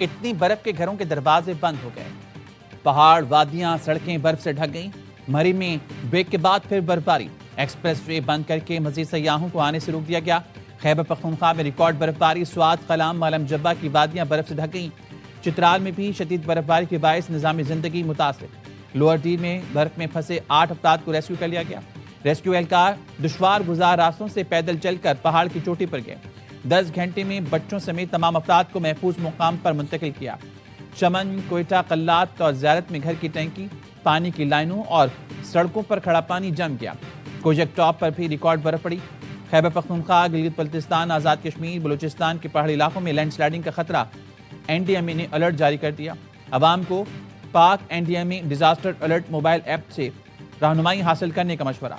इतनी बर्फ के घरों के दरवाजे बंद हो गए। पहाड़, वादियां, सड़कें बर्फ से ढक गईं। मरी में ब्रेक के बाद फिर बर्फबारी। एक्सप्रेस वे बंद करके मजीद सयाहों को आने से रोक दिया गया। खैबर पख्तूनख्वा में रिकॉर्ड बर्फबारी। स्वात, कलाम, मालम जब्बा की वादियां बर्फ से ढक गईं। चित्राल में भी शदीद बर्फबारी के बायस निजामी जिंदगी मुतासिर। लोअर डीर में बर्फ में फंसे 8 अफराद को रेस्क्यू कर लिया गया। रेस्क्यू एहलकार दुश्वार गुजार रास्तों से पैदल चलकर पहाड़ की चोटी पर गए। 10 घंटे में बच्चों समेत तमाम अफराद को महफूज मुकाम पर मुंतकिल किया। चमन, कोयटा, कल्लात और ज़ियारत में घर की टैंकी, पानी की लाइनों और सड़कों पर खड़ा पानी जम गया। कोजक टॉप पर भी रिकॉर्ड बर्फ पड़ी। खैबर पख्तूनख्वा, गिलगित बल्तिस्तान, आज़ाद कश्मीर, बलूचिस्तान के पहाड़ी इलाकों में लैंडस्लाइडिंग का खतरा। एनडीएमए ने अलर्ट जारी कर दिया। अवाम को पाक NDMA disaster alert mobile app से रहनुमाई हासिल करने का मशवरा।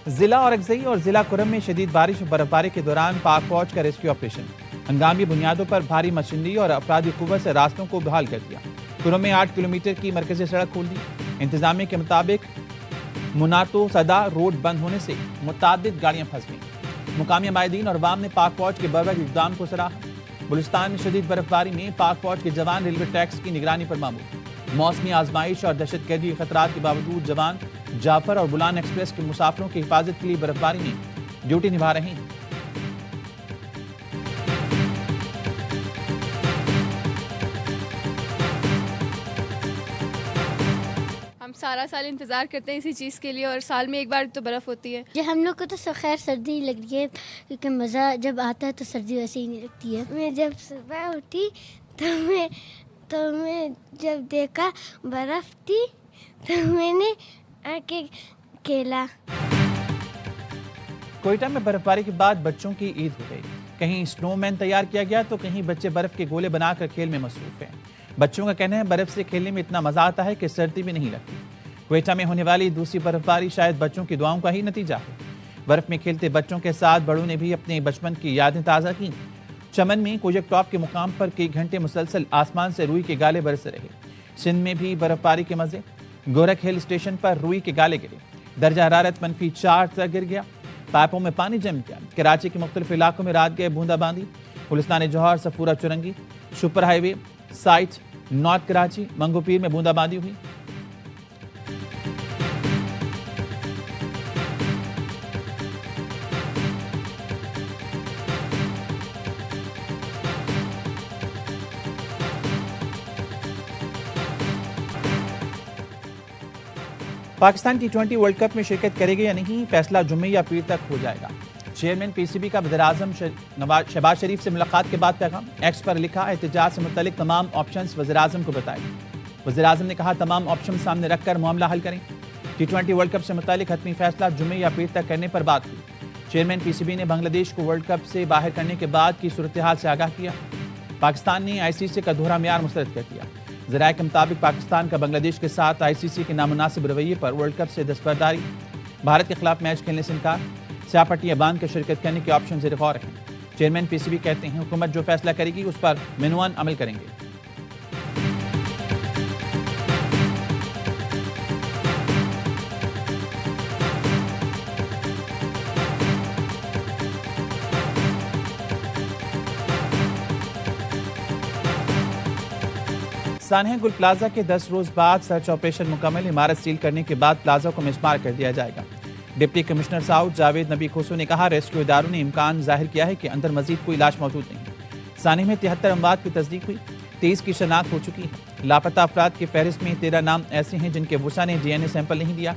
जिला औरंगज़ई और जिला कुरम में शदीद बारिश और बर्फबारी के दौरान पाक फौज का रेस्क्यू ऑपरेशन। हंगामी बुनियादों पर भारी मशीनरी और अफरादी कुव्वत से रास्तों को बहाल कर दिया। कुरम में 8 किलोमीटर की मरकजी सड़क खोल दी। इंतजामिया के मुताबिक मुनातो सदा रोड बंद होने से मुतादिद गाड़ियां फंस गईं। मुकामी माहिदीन और अवाम ने पाक फौज के बर्बर इक़दाम को सराहा। बलूचिस्तान में शदीद बर्फबारी में पाक फौज के जवान रेलवे ट्रैक्स की निगरानी पर मामूल। मौसमी आजमाइश और दहशतगर्दी के खतरात के बावजूद जवान जाफर और बुलान एक्सप्रेस के मुसाफिरों की हिफाजत के लिए बर्फबारी में ड्यूटी निभा रहे हैं। हम सारा साल इंतज़ार करते हैं इसी चीज़ के लिए और साल में एक बार तो बर्फ़ होती है। जो हम लोग को तो खैर सर्दी लग रही है क्योंकि मज़ा जब आता है तो सर्दी वैसे ही नहीं लगती है। मैं जब सुबह उठी तो मैं जब देखा बर्फ़ थी तो मैंने आके खेला। कोयटा में बर्फबारी के बाद बच्चों की ईद हो गई। कहीं स्नोमैन तैयार किया गया तो कहीं बच्चे बर्फ के गोले बनाकर खेल में मसरूफ हैं। बच्चों का कहना है बर्फ से खेलने में इतना मजा आता है कि सर्दी भी नहीं लगती। कोयटा में होने वाली दूसरी बर्फबारी शायद बच्चों की दुआओं का ही नतीजा है। बर्फ में खेलते बच्चों के साथ बड़ों ने भी अपने बचपन की यादें ताज़ा की। चमन में कोजक टॉप के मुकाम पर कई घंटे मुसलसल आसमान से रुई के गाले बरस रहे। सिंध में भी बर्फबारी के मजे। गोरख हिल स्टेशन पर रुई के गाले गिरे। दर्जा हरारत -4 तक गिर गया। पाइपों में पानी जम गया। कराची के मुख्तलिफ इलाकों में रात गए बूंदाबांदी। Gulistan Jauhar, Safoora Chowrangi, super highway site, north Karachi, Manghopir में बूंदाबांदी हुई। पाकिस्तान T20 वर्ल्ड कप में शिरकत करेगा या नहीं, फैसला जुम्मे या पीर तक हो जाएगा। चेयरमैन पीसीबी का वज़ीर-ए-आज़म शहबाज शरीफ से मुलाकात के बाद पैगाम। एक्स पर लिखा, एहतजाज से मुतल्लिक तमाम ऑप्शंस वज़ीर-ए-आज़म को बताए। वज़ीर-ए-आज़म ने कहा तमाम ऑप्शन सामने रखकर मामला हल करें। T20 वर्ल्ड कप से मुतल्लिक हतमी फैसला जुम्मे या पीर तक करने पर बात हुई। चेयरमैन पीसीबी ने बांग्लादेश को वर्ल्ड कप से बाहर करने के बाद की सूरत हाल से आगाह किया। पाकिस्तान ने ICC का दोहरा मेयार मुस्तरद कर दिया। ज़राए के मुताबिक पाकिस्तान का बांग्लादेश के साथ ICC के नामुनासिब रवैये पर वर्ल्ड कप से दस्तबरदारी। भारत के खिलाफ मैच खेलने से इनकार। स्याह पट्टियां बांध कर शिरकत करने के ऑप्शन ज़ेर गौर रखें। चेयरमैन पीसीबी कहते हैं हुकूमत जो फैसला करेगी उस पर मिनवान अमल करेंगे। सानिया गुल प्लाजा के 10 रोज बाद सर्च ऑपरेशन मुकम्मल। इमारत सील करने के बाद प्लाजा को मिसमार कर दिया जाएगा। डिप्टी कमिश्नर साउथ जावेद नबी खुसू ने कहा रेस्क्यू इदारों ने इम्कान जाहिर किया है कि अंदर मजीद कोई लाश मौजूद नहीं। सानिया में 73 अमवात की तस्दीक हुई। 23 की शनाख्त हो चुकी है। लापता अफराद की फहरिस्त में 13 नाम ऐसे हैं जिनके वुसा ने DNA सैंपल नहीं दिया।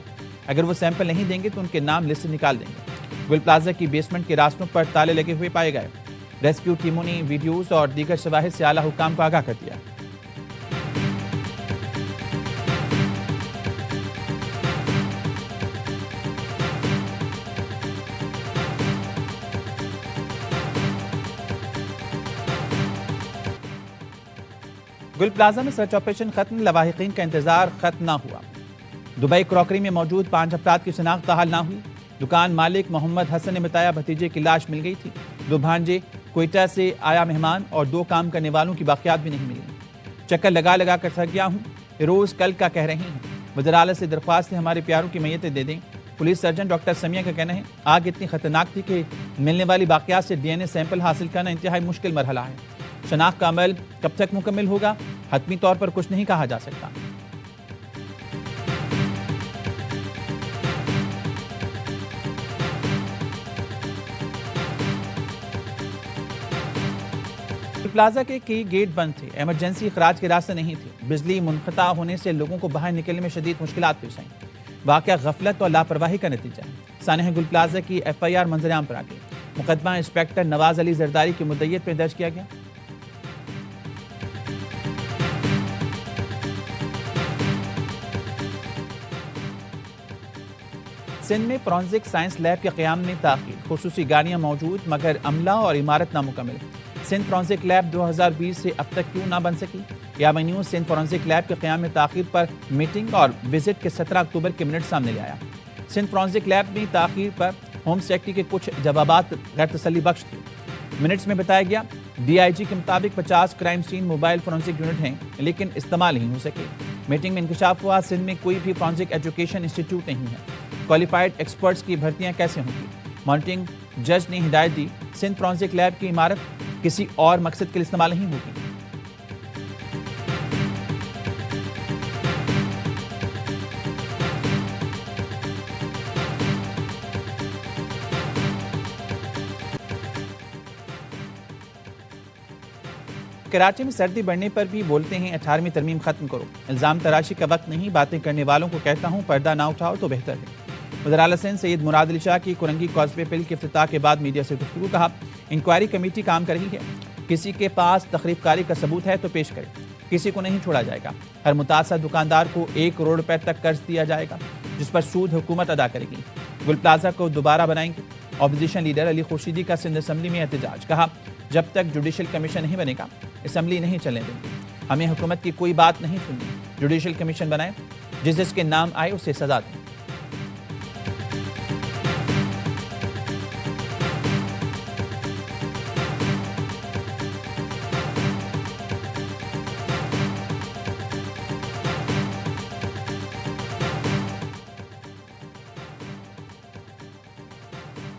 अगर वो सैंपल नहीं देंगे तो उनके नाम लिस्ट से निकाल देंगे। गुल प्लाजा की बेसमेंट के रास्तों पर ताले लगे हुए पाए गए। रेस्क्यू टीमों ने वीडियोज और दीगर शवाहिद से आला हुक्काम को आगाह कर दिया। गुल प्लाजा में सर्च ऑपरेशन खत्म। लवाहिकीन का इंतजार खत्म ना हुआ। दुबई क्रॉकरी में मौजूद 5 अफराद की शनाख्त हाल ना हुई। दुकान मालिक मोहम्मद हसन ने बताया भतीजे की लाश मिल गई थी। 2 भांजे क्वेटा से आया मेहमान और 2 काम करने वालों की बाकियात भी नहीं मिली। चक्कर लगा लगा कर थक गया हूँ, रोज कल का कह रही हूँ। वज़ीर-ए-आला से दरख्वास्त है हमारे प्यारों की मैयतें दे दें। पुलिस सर्जन डॉक्टर समिया का कहना है आग इतनी खतरनाक थी कि मिलने वाली बाकियात से DNA सैंपल हासिल करना इंतहाई मुश्किल मरहला है। शनाख्त का अमल कब तक मुकम्मल होगा, हतमी तौर पर कुछ नहीं कहा जा सकता। प्लाजा के कई गेट बंद थे, इमरजेंसी खराज के रास्ते नहीं थे। बिजली मुनक़ता होने से लोगों को बाहर निकलने में शदीद मुश्किलात पेश आईं। वाक़या गफलत और लापरवाही का नतीजा है। सानह गुल प्लाजा की FIR मंजर-ए-आम पर आ गई। मुकदमा इंस्पेक्टर नवाज अली जरदारी की मुद्दईयत पर दर्ज किया गया। सिंध में फॉरेंसिक साइंस लैब के क़याम में ताख़ीर, खुसूसी गाड़ियाँ मौजूद मगर अमला और इमारत नामुकम्मल। सिंध फॉरेंसिक लैब 2020 से अब तक क्यों ना बन सकी? याबा न्यूज़ सिंध फॉरेंसिक लैब के क़याम में ताख़ीर पर मीटिंग और विजिट के 17 अक्टूबर के मिनट सामने ले आया। सिंध फॉरेंसिक लैब में ताख़ीर पर होम सेक्रेटरी के कुछ जवाबात गैर तसल्ली बख्श थे। मिनट्स में बताया गया DIG के मुताबिक 50 crime scene mobile forensic unit हैं लेकिन इस्तेमाल नहीं हो सके। मीटिंग में इंकशाफ हुआ सिंध में कोई भी फॉरेंसिक एजुकेशन इंस्टीट्यूट नहीं है। क्वालिफाइड एक्सपर्ट्स की भर्तियां कैसे होंगी? मॉनिटरिंग जज ने हिदायत दी सिंध फॉरेंसिक लैब की इमारत किसी और मकसद के लिए इस्तेमाल नहीं होगी। कराची में सर्दी बढ़ने पर भी बोलते हैं 18वीं तरमीम खत्म करो। इल्जाम तराशी का वक्त नहीं, बातें करने वालों को कहता हूं पर्दा ना उठाओ तो बेहतर है। वज़ीर-ए-आला सिंध सैयद मुराद अली शाह की कुरंगी कॉज़वे बिल के इफ्तिताह के बाद मीडिया से गुफ्तगू। कहा इंक्वायरी कमेटी काम कर रही है, किसी के पास तखरीबकारी का सबूत है तो पेश करें, किसी को नहीं छोड़ा जाएगा। हर मुतासर दुकानदार को 1 करोड़ रुपए तक कर्ज दिया जाएगा जिस पर सूद हुकूमत अदा करेगी। गुल प्लाजा को दोबारा बनाएंगे। ऑपोजिशन लीडर अली खुर्शीदी का सिंध असम्बली में एहतजाज। कहा जब तक जुडिशल कमीशन नहीं बनेगा असम्बली नहीं चलने देंगे। हमें हुकूमत की कोई बात नहीं सुननी। जुडिशल कमीशन बनाए, जिसके नाम आए उसे सजा दें।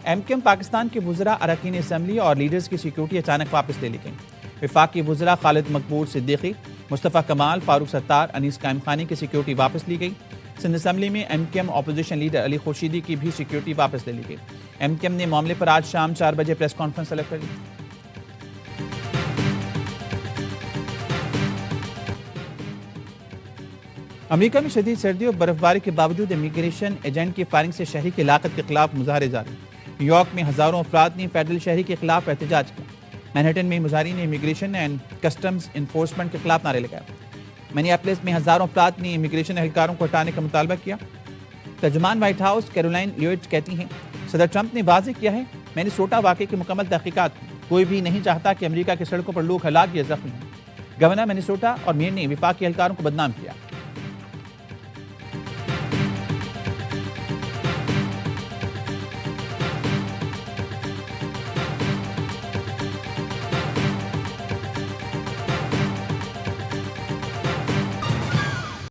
MKM पाकिस्तान के वुज़रा, अरकान असम्बली और लीडर्स की सिक्योरिटी अचानक वापस ले ली गई। वफाकी वुज़रा खालिद मकबूल सिद्दीकी, मुस्तफ़ा कमाल, फारूक सत्तार, अनीस कायम खानी की सिक्योरिटी वापस ली गई। सिंध असम्बली में MKM opposition leader Ali Khurshidi की भी सिक्योरिटी वापस ले ली गई। MKM ने मामले पर आज शाम 4 बजे प्रेस कॉन्फ्रेंस तलब कर ली। अमेरिका में शदीद सर्दी और बर्फबारी के बावजूद इमिग्रेशन एजेंट की फायरिंग से शहरी की लाकत के खिलाफ मुजाहरे जारी। न्यूयॉर्क में हजारों अफराद ने फेडरल शहरी के खिलाफ एहतजाज किया। मैनहट्टन में मुजाहरीन ने इमिग्रेशन एंड कस्टम्स इन्फोर्समेंट के खिलाफ नारे लगाए। मिनियापोलिस में हजारों अफराद ने इमिग्रेशन एहलकारों को हटाने का मुतालबा किया। तर्जुमान व्हाइट हाउस कैरोलाइन लियोट कहती हैं सदर ट्रंप ने वाज़ेह किया है मिनेसोटा वाक़े की मुकम्मल तहकीकात की। कोई भी नहीं चाहता कि अमेरिका की सड़कों पर लोग हलाक या जख्मी हों। गवर्नर मिनेसोटा और मेयर ने विफाकी एहलकारों को बदनाम किया।